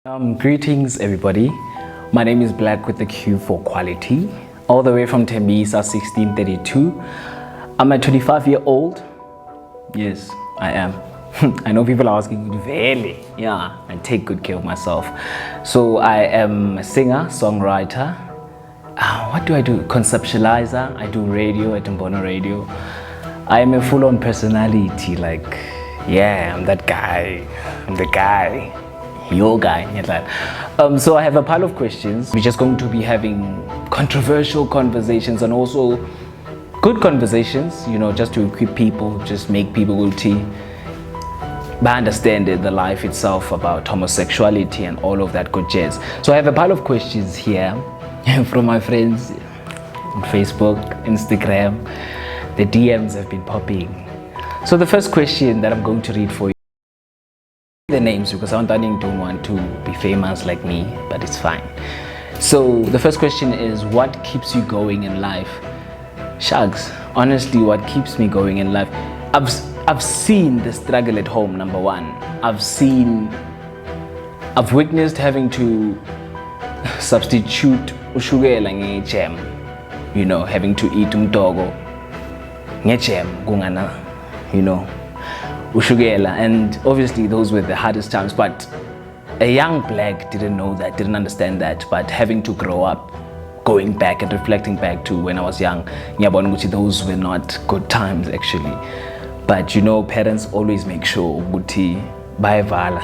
Greetings everybody. My name is Black with the Q for quality. All the way from Tembisa 1632. I'm a 25-year-old. Yes, I am. I know people are asking, really? Yeah, I take good care of myself. So I am a singer, songwriter. What do? Conceptualizer. I do radio at Mbono Radio. I am a full-on personality. Like, yeah, I'm that guy. I'm the guy. Your guy. So I have a pile of questions. We're just going to be having controversial conversations and also good conversations, you know, just to equip people, just make people go tea. But understand the life itself about homosexuality and all of that good jazz. So I have a pile of questions here from my friends on Facebook, Instagram. The DMs have been popping. So the first question that I'm going to read for you, the names, because I don't want to be famous like me, but it's fine. So the first question is, what keeps you going in life? Shucks, honestly, what keeps me going in life? I've seen the struggle at home, number one. I've witnessed having to substitute ushukela ngechem, you know, having to eat umtogo ngechem kungana, you know, ushukela, and obviously those were the hardest times. But a young Black didn't know that, didn't understand that. But having to grow up, going back and reflecting back to when I was young, those were not good times actually. But you know, parents always make sure ukuthi bayavala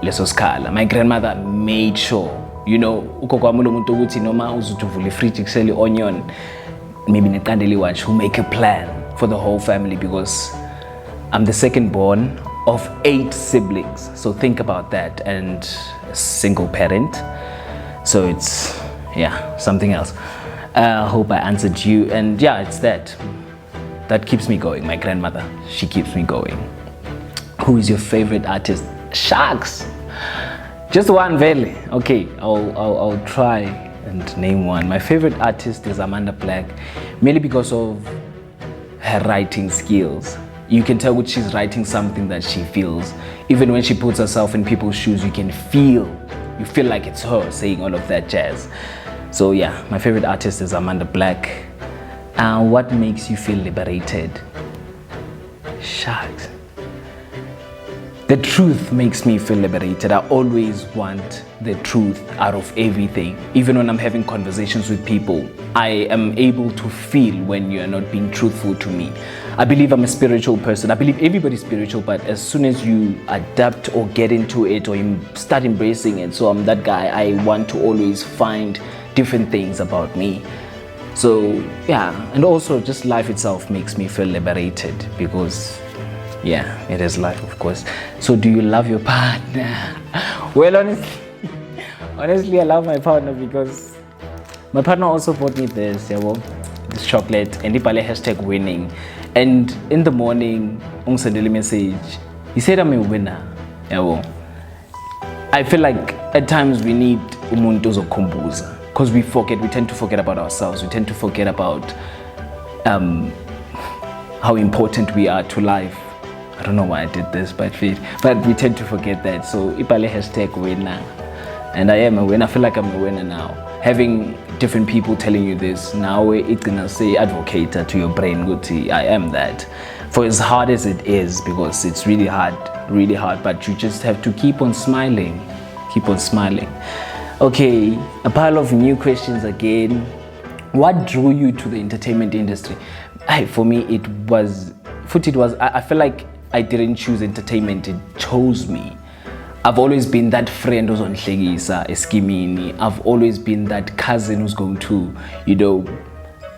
leso skala. My grandmother made sure, you know, ukokwamula umuntu ukuthi noma uzutuvula fridge kusele onion, maybe neqandeli watch, who make a plan for the whole family, because I'm the second born of 8 siblings. So think about that, and a single parent. So it's, yeah, something else. I hope I answered you. And yeah, it's that keeps me going. My grandmother, she keeps me going. Who is your favorite artist? Shucks, just one, really. Okay, I'll try and name one. My favorite artist is Amanda Black, mainly because of her writing skills. You can tell when she's writing something that she feels. Even when she puts herself in people's shoes, you feel like it's her saying all of that jazz. So yeah, my favorite artist is Amanda Black. What makes you feel liberated? Shucks. The truth makes me feel liberated. I always want the truth out of everything. Even when I'm having conversations with people, I am able to feel when you're not being truthful to me. I believe I'm a spiritual person. I believe everybody's spiritual, but as soon as you adapt or get into it or you start embracing it, so I'm that guy. I want to always find different things about me. So yeah, and also just life itself makes me feel liberated, because yeah, it is life, of course. So do you love your partner? Well, honestly, I love my partner because my partner also bought me this chocolate, and #winning. And in the morning, sent a message. He said I'm a winner. I feel like at times we need umuntu ozokhumbuza, because we tend to forget about ourselves. We tend to forget about how important we are to life. I don't know why I did this, but we tend to forget that. So ipale #winner, and I am a winner. I feel like I'm a winner now. Having different people telling you this, now it's gonna say advocate to your brain, guti, I am that. For as hard as it is, because it's really hard, but you just have to keep on smiling. Okay, a pile of new questions again. What drew you to the entertainment industry? For me, I feel like I didn't choose entertainment, it chose me. I've always been that friend who's on Hlegisa, Eskimini. I've always been that cousin who's going to, you know,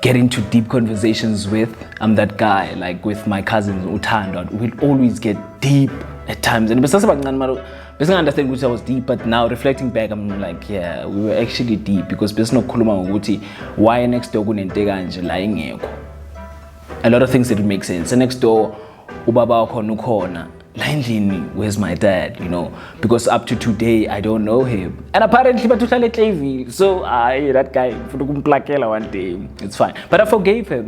get into deep conversations with. I'm that guy, like with my cousins, Utanda. We'll always get deep at times. And I don't understand which I was deep, but now reflecting back, I'm like, yeah, we were actually deep, because there's no kuluma ngokuthi why next door kunenteka nje la ingekho. A lot of things didn't make sense. And next door, ubaba wakho nukhona. Where's my dad, you know, because up to today I don't know him, and apparently so that guy one day, it's fine. But I forgave him,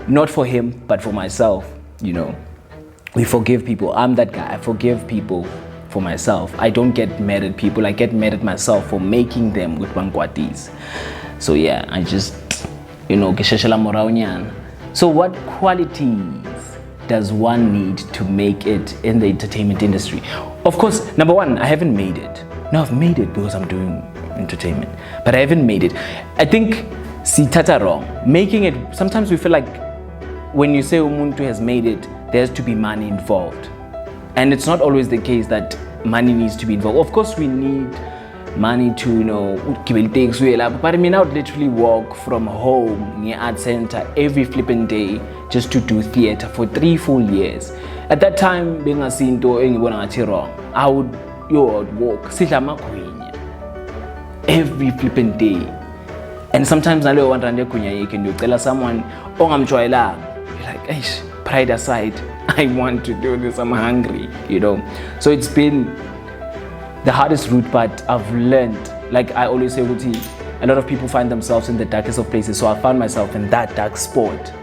not for him but for myself, you know. We forgive people. I'm that guy. I forgive people for myself. I don't get mad at people. I get mad at myself for making them with bankwatis. So yeah, I just, kesheshela morao nyana. So what qualities does one need to make it in the entertainment industry? Of course, number one, I haven't made it. No, I've made it because I'm doing entertainment, but I haven't made it. I think, see, tata wrong. Making it, sometimes we feel like when you say umuntu has made it, there has to be money involved. And it's not always the case that money needs to be involved. Of course, we need money to, but I mean, I would literally walk from home near art center every flipping day just to do theater for 3 full years. At that time, being a sinto wrong, I would walk every flipping day. And sometimes I want to tell someone, oh, I'm trying. You're like, eish, pride aside, I want to do this, I'm hungry, So it's been the hardest route, but I've learned, like I always say, a lot of people find themselves in the darkest of places. So I found myself in that dark spot,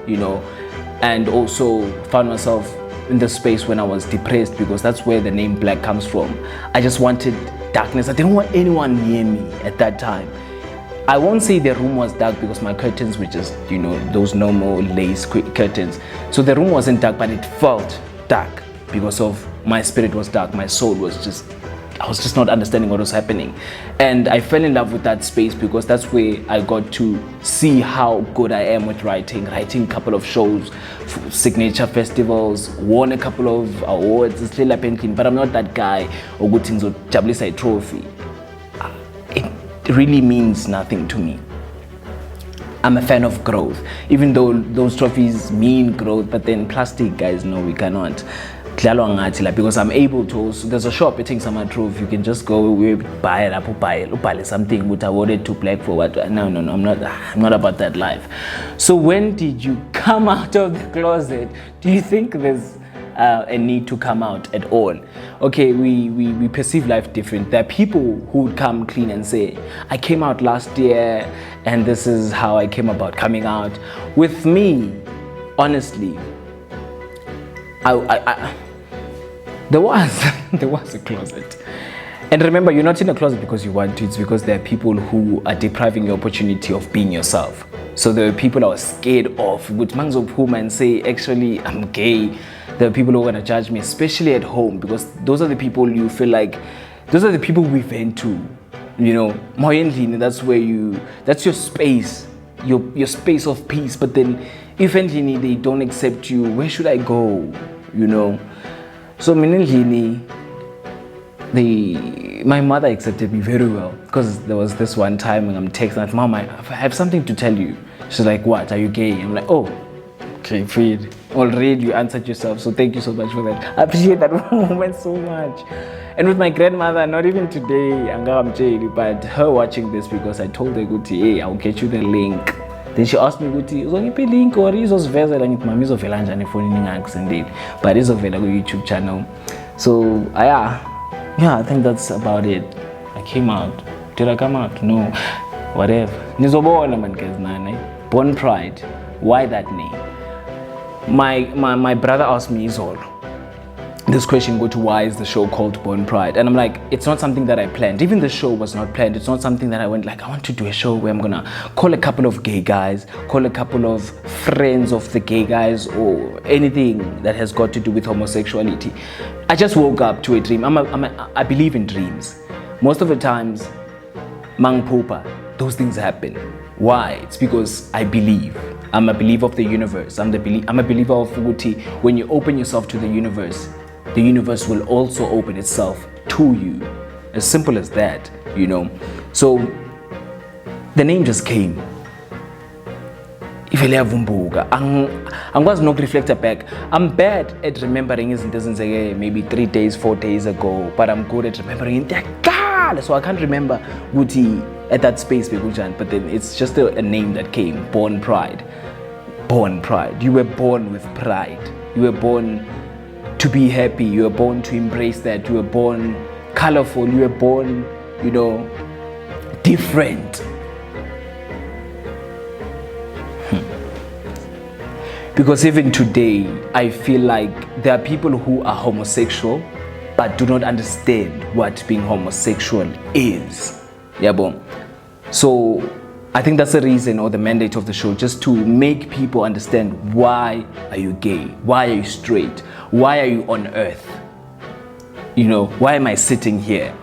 and also found myself in the space when I was depressed, because that's where the name Black comes from. I just wanted darkness. I didn't want anyone near me at that time. I won't say the room was dark because my curtains were just, those normal lace curtains. So the room wasn't dark, but it felt dark because of my spirit was dark. My soul was just, I was just not understanding what was happening. And I fell in love with that space because that's where I got to see how good I am with writing a couple of shows, signature festivals, won a couple of awards, still painting, but I'm not that guy or good things or Jablisa trophy. It really means nothing to me. I'm a fan of growth, even though those trophies mean growth, but then plastic guys, no, we cannot. Because I'm able to also, there's a shop eating some trophy, you can just go buy something which awarded to Black for what. No, I'm not about that life. So when did you come out of the closet? Do you think there's a need to come out at all? Okay, we perceive life different. There are people who would come clean and say, I came out last year and this is how I came about coming out. With me, honestly, there was a closet. And remember, you're not in a closet because you want to, it's because there are people who are depriving your opportunity of being yourself. So there are people I was scared of, with mangs of whom and say, actually, I'm gay. There are people who are gonna judge me, especially at home, because those are the people you feel like, those are the people we vent to, that's where that's your space, your space of peace. But then if they don't accept you, where should I go? So my mother accepted me very well, because there was this one time when I'm texting, Mom, I have something to tell you. She's like, what? Are you gay? I'm like, oh, okay, Fred. Already you answered yourself, so thank you so much for that. I appreciate that moment so much. And with my grandmother, not even today, but her watching this, because I told her, hey, I'll get you the link. Then she asked me, uzongiphi link or izosiveza ngithi mama izovela njani efonini ingakusendeli, but izovela ku YouTube channel. So yeah, I think that's about it. I came out. Did I come out? No. Whatever. Nizobona man guys nane. Born Pride. Why that name? My brother asked me, Izolo, this question, why is the show called Born Pride? And I'm like, it's not something that I planned. Even the show was not planned. It's not something that I went like, I want to do a show where I'm gonna call a couple of gay guys, call a couple of friends of the gay guys, or anything that has got to do with homosexuality. I just woke up to a dream. I believe in dreams. Most of the times, mang pupa, those things happen. Why? It's because I believe. I'm a believer of the universe. I'm a believer of Uti. When you open yourself to the universe will also open itself to you. As simple as that, So the name just came. If I'm going to reflect back. I'm bad at remembering maybe 3 days, 4 days ago, but I'm good at remembering it. So I can't remember Guti at that space, but then it's just a name that came. Born Pride. Born Pride. You were born with pride. You were born to be happy. You were born to embrace that. You were born colorful. You were born, different. Because even today, I feel like there are people who are homosexual but do not understand what being homosexual is. Yabo. So I think that's the reason or the mandate of the show, just to make people understand, why are you gay? Why are you straight? Why are you on earth? You know, why am I sitting here?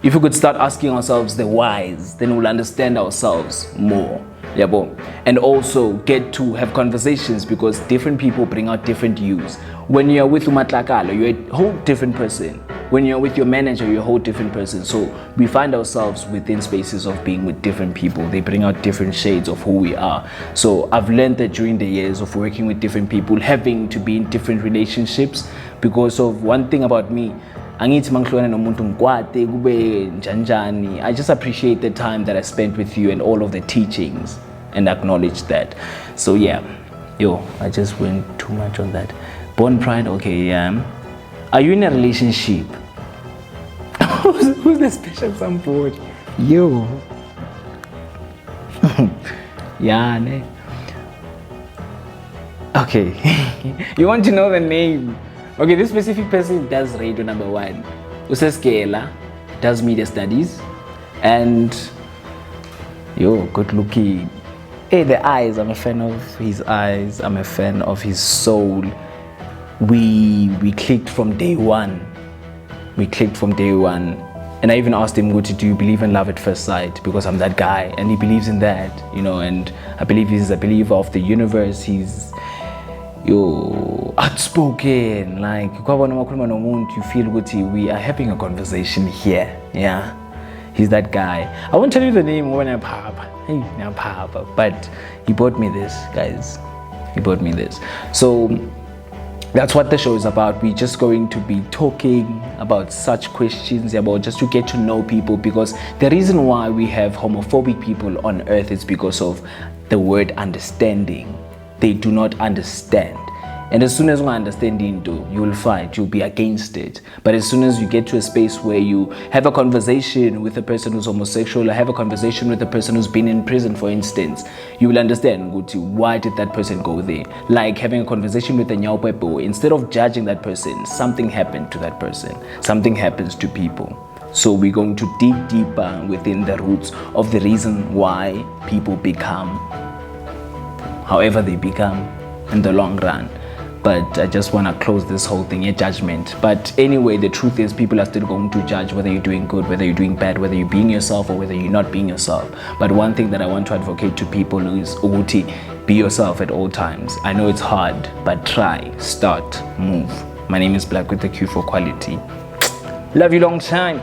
If we could start asking ourselves the whys, then we'll understand ourselves more. Yabo. And also get to have conversations, because different people bring out different views. When you're with Umatlakalo, you're a whole different person. When you're with your manager, you're a whole different person. So we find ourselves within spaces of being with different people. They bring out different shades of who we are. So I've learned that during the years of working with different people, having to be in different relationships, because of one thing about me, I just appreciate the time that I spent with you and all of the teachings, and acknowledge that. So yeah, I just went too much on that. Born pride, okay, yeah. Are you in a relationship? Who's the special support? Yo. Yeah, ne? Okay. You want to know the name? Okay, this specific person does radio number 1. Useskela, does media studies, and good looking. Hey, the eyes, I'm a fan of his eyes. I'm a fan of his soul. We clicked from day one. And I even asked him, do you believe in love at first sight? Because I'm that guy, and he believes in that, and I believe he's a believer of the universe. He's outspoken, like you feel we are having a conversation here. Yeah, he's that guy. I won't tell you the name when I'm Papa, but he bought me this, guys. He bought me this. So that's what the show is about. We're just going to be talking about such questions, about just to get to know people, because the reason why we have homophobic people on earth is because of the word understanding. They do not understand. And as soon as you understand into, you will fight, you'll be against it. But as soon as you get to a space where you have a conversation with a person who's homosexual, or have a conversation with a person who's been in prison, for instance, you will understand, why did that person go there? Like having a conversation with a Nyaupepo, instead of judging that person, something happened to that person. Something happens to people. So we're going to dig deeper within the roots of the reason why people become however they become in the long run. But I just want to close this whole thing, judgment. But anyway, the truth is, people are still going to judge whether you're doing good, whether you're doing bad, whether you're being yourself or whether you're not being yourself. But one thing that I want to advocate to people is, be yourself at all times. I know it's hard, but try, start, move. My name is Black with the Q for quality. Love you long time.